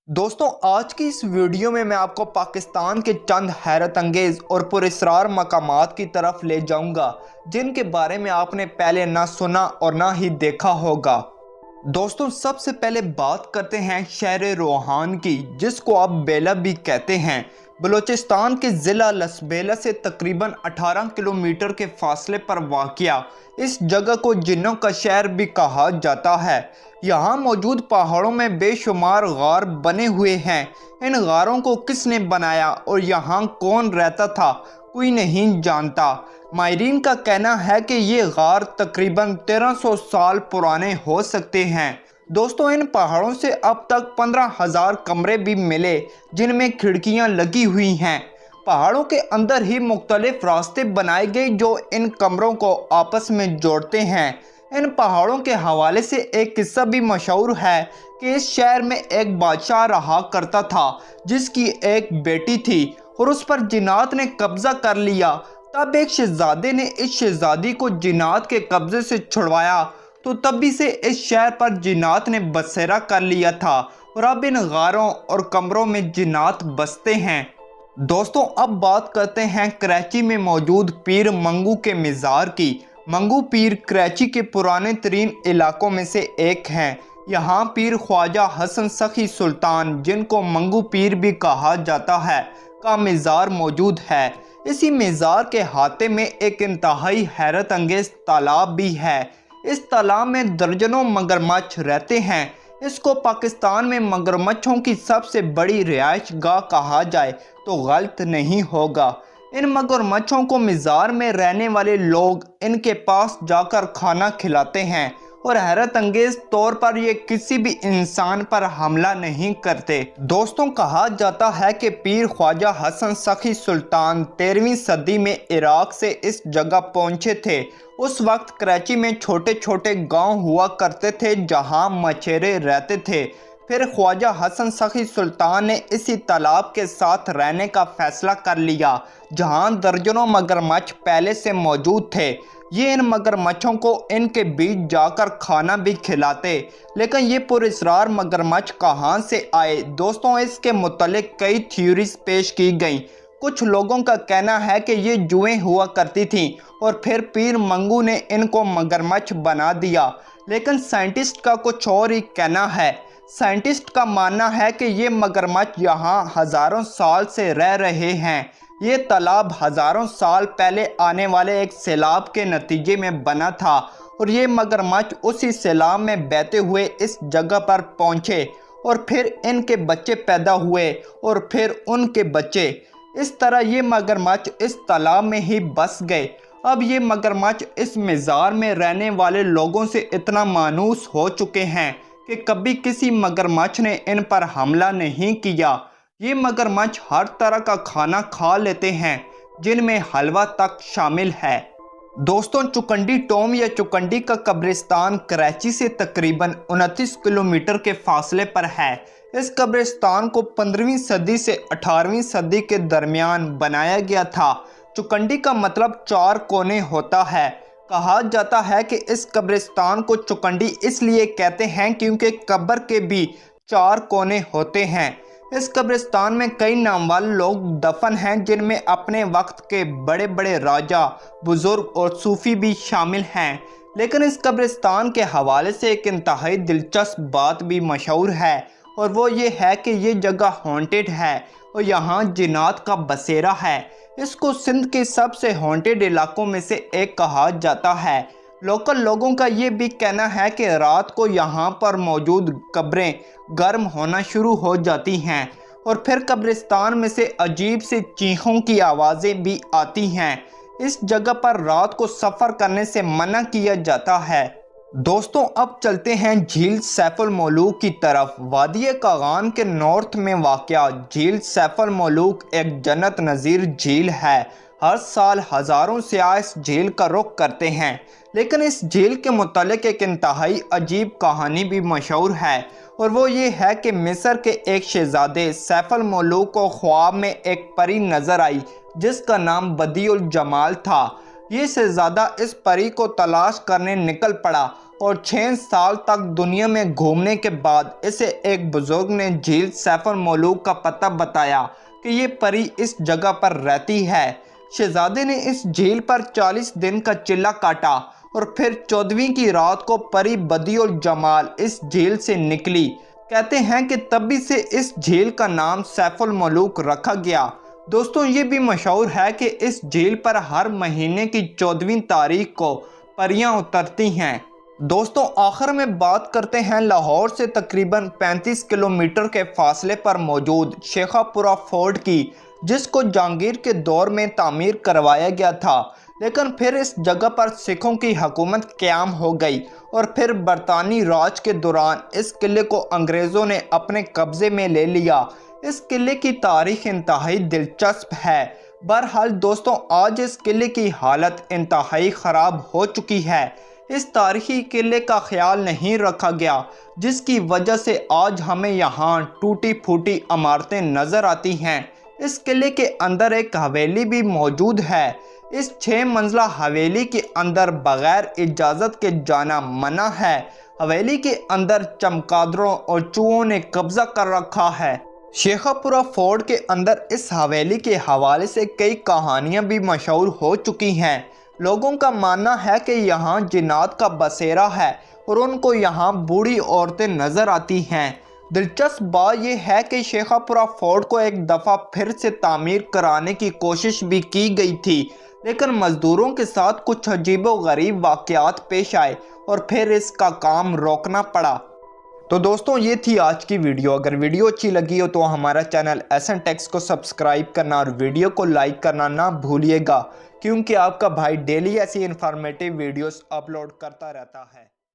दोस्तों आज की इस वीडियो में मैं आपको पाकिस्तान के चंद हैरत अंगेज और पुरस्कार मकामात की तरफ ले जाऊंगा जिनके बारे में आपने पहले ना सुना और ना ही देखा होगा। दोस्तों सबसे पहले बात करते हैं शहर रोहान की, जिसको आप बेला भी कहते हैं। बलूचिस्तान के ज़िला लसबेला से तकरीबन 18 किलोमीटर के फासले पर वाक़िया इस जगह को जिन्नों का शहर भी कहा जाता है। यहाँ मौजूद पहाड़ों में बेशुमार गार बने हुए हैं। इन गारों को किसने बनाया और यहाँ कौन रहता था, कोई नहीं जानता। माहिरीन का कहना है कि ये गार तकरीबन 1300 साल पुराने हो सकते हैं। दोस्तों इन पहाड़ों से अब तक 15,000 कमरे भी मिले जिनमें खिड़कियां लगी हुई हैं। पहाड़ों के अंदर ही मुख्तलिफ रास्ते बनाए गए जो इन कमरों को आपस में जोड़ते हैं। इन पहाड़ों के हवाले से एक किस्सा भी मशहूर है कि इस शहर में एक बादशाह रहा करता था जिसकी एक बेटी थी और उस पर जिन्नात ने कब्जा कर लिया। तब एक शहजादे ने इस शहजादी को जिन्नात के कब्जे से छुड़वाया तो तभी से इस शहर पर जिन्नात ने बसेरा कर लिया था और अब इन गारों और कमरों में जिन्नात बसते हैं। दोस्तों अब बात करते हैं कराची में मौजूद पीर मंगू के मज़ार की। मंगू पीर कराची के पुराने तरीन इलाकों में से एक हैं। यहाँ पीर ख्वाजा हसन सखी सुल्तान, जिनको मंगू पीर भी कहा जाता है, का मज़ार मौजूद है। इसी मज़ार के हाथे में एक इंतहाई हैरत अंगेज तालाब भी है। इस तालाब में दर्जनों मगरमच्छ रहते हैं। इसको पाकिस्तान में मगरमच्छों की सबसे बड़ी रिहाइश गाह कहा जाए तो गलत नहीं होगा। इन मगरमच्छों को मज़ार में रहने वाले लोग इनके पास जाकर खाना खिलाते हैं और हैरत अंगेज तौर पर ये किसी भी इंसान पर हमला नहीं करते। दोस्तों कहा जाता है कि पीर ख्वाजा हसन सखी सुल्तान 13वीं सदी में इराक से इस जगह पहुंचे थे। उस वक्त कराची में छोटे छोटे गांव हुआ करते थे जहां मछेरे रहते थे। फिर ख्वाजा हसन सखी सुल्तान ने इसी तालाब के साथ रहने का फैसला कर लिया जहां दर्जनों मगरमच्छ पहले से मौजूद थे। ये इन मगरमच्छों को इनके बीच जाकर खाना भी खिलाते। लेकिन ये पुरस्कार मगरमच्छ कहाँ से आए? दोस्तों इसके मुतालिक कई थ्योरीज पेश की गईं। कुछ लोगों का कहना है कि ये जुएं हुआ करती थीं और फिर पीर मंगू ने इनको मगरमच्छ बना दिया। लेकिन साइंटिस्ट का कुछ और ही कहना है। साइंटिस्ट का मानना है कि ये मगरमच्छ यहाँ हज़ारों साल से रह रहे हैं। ये तालाब हज़ारों साल पहले आने वाले एक सैलाब के नतीजे में बना था और ये मगरमच्छ उसी सैलाब में बहते हुए इस जगह पर पहुँचे और फिर इनके बच्चे पैदा हुए और फिर उनके बच्चे। इस तरह ये मगरमच्छ इस तालाब में ही बस गए। अब ये मगरमच्छ इस मज़ार में रहने वाले लोगों से इतना मायूस हो चुके हैं कि कभी किसी मगरमच्छ ने इन पर हमला नहीं किया। ये मगरमच्छ हर तरह का खाना खा लेते हैं जिनमें हलवा तक शामिल है। दोस्तों चुकंडी टॉम या चुकंडी का कब्रिस्तान कराची से तकरीबन 29 किलोमीटर के फासले पर है। इस कब्रिस्तान को 15वीं सदी से 18वीं सदी के दरमियान बनाया गया था। चुकंडी का मतलब 4 कोने होता है। कहा जाता है कि इस कब्रिस्तान को चुकंडी इसलिए कहते हैं क्योंकि कब्र के भी 4 कोने होते हैं। इस कब्रिस्तान में कई नामवार लोग दफन हैं जिनमें अपने वक्त के बड़े बड़े राजा, बुजुर्ग और सूफी भी शामिल हैं। लेकिन इस कब्रिस्तान के हवाले से एक इंतहाई दिलचस्प बात भी मशहूर है और वो ये है कि ये जगह हॉन्टेड है और यहाँ जिन्नात का बसेरा है। इसको सिंध के सबसे हॉन्टेड इलाकों में से एक कहा जाता है। लोकल लोगों का ये भी कहना है कि रात को यहाँ पर मौजूद कब्रें गर्म होना शुरू हो जाती हैं और फिर कब्रिस्तान में से अजीब सी चीखों की आवाज़ें भी आती हैं। इस जगह पर रात को सफ़र करने से मना किया जाता है। दोस्तों अब चलते हैं झील सैफुल मौलूक की तरफ। वादी कागान के नॉर्थ में वाक़या झील सैफुल मौलूक एक जन्नत नज़ीर झील है। हर साल हज़ारों सियाह इस झील का रुख करते हैं। लेकिन इस झील के मुतालिक एक इंतहाई अजीब कहानी भी मशहूर है और वो ये है कि मिस्र के एक शहजादे सैफुल मौलूक को ख्वाब में एक परी नज़र आई जिसका नाम बदीउल जमाल था। ये शहजादा इस परी को तलाश करने निकल पड़ा और 6 साल तक दुनिया में घूमने के बाद इसे एक बुजुर्ग ने झील सैफ अल मलूक का पता बताया कि ये परी इस जगह पर रहती है। शहजादे ने इस झील पर 40 दिन का चिल्ला काटा और फिर 14वीं की रात को परी बदिउल जमाल इस झील से निकली। कहते हैं कि तभी से इस झील का नाम सैफ अल मलूक रखा गया। दोस्तों, ये भी मशहूर है कि इस झील पर हर महीने की 14वीं तारीख को परियां उतरती हैं। दोस्तों, आखिर में बात करते हैं लाहौर से तकरीबन 35 किलोमीटर के फासले पर मौजूद शेखापुरा फोर्ट की, जिसको जहांगीर के दौर में तामीर करवाया गया था, लेकिन फिर इस जगह पर सिखों की हुकूमत क़याम हो गई और फिर बरतानी राज के दौरान इस किले को अंग्रेज़ों ने अपने कब्ज़े में ले लिया। इस किले की तारीख इंतहाई दिलचस्प है। बहरहाल दोस्तों, आज इस किले की हालत इंतहाई ख़राब हो चुकी है। इस तारीखी किले का ख्याल नहीं रखा गया, जिसकी वजह से आज हमें यहाँ टूटी फूटी इमारतें नज़र आती हैं। इस किले के अंदर एक हवेली भी मौजूद है। इस 6 मंजिला हवेली के अंदर बगैर इजाज़त के जाना मना है। हवेली के अंदर चमगादड़ों और चूहों ने कब्ज़ा कर रखा है। शेखापुरा फोर्ट के अंदर इस हवेली के हवाले से कई कहानियां भी मशहूर हो चुकी हैं। लोगों का मानना है कि यहाँ जिन्नात का बसेरा है और उनको यहाँ बूढ़ी औरतें नज़र आती हैं। दिलचस्प बात यह है कि शेखापुरा फोर्ट को एक दफ़ा फिर से तामीर कराने की कोशिश भी की गई थी, लेकिन मज़दूरों के साथ कुछ अजीबोगरीब वाक़यात पेश आए और फिर इसका काम रोकना पड़ा। तो दोस्तों, ये थी आज की वीडियो। अगर वीडियो अच्छी लगी हो तो हमारा चैनल एसएन टेक्स को सब्सक्राइब करना और वीडियो को लाइक करना ना भूलिएगा, क्योंकि आपका भाई डेली ऐसी इन्फॉर्मेटिव वीडियोस अपलोड करता रहता है।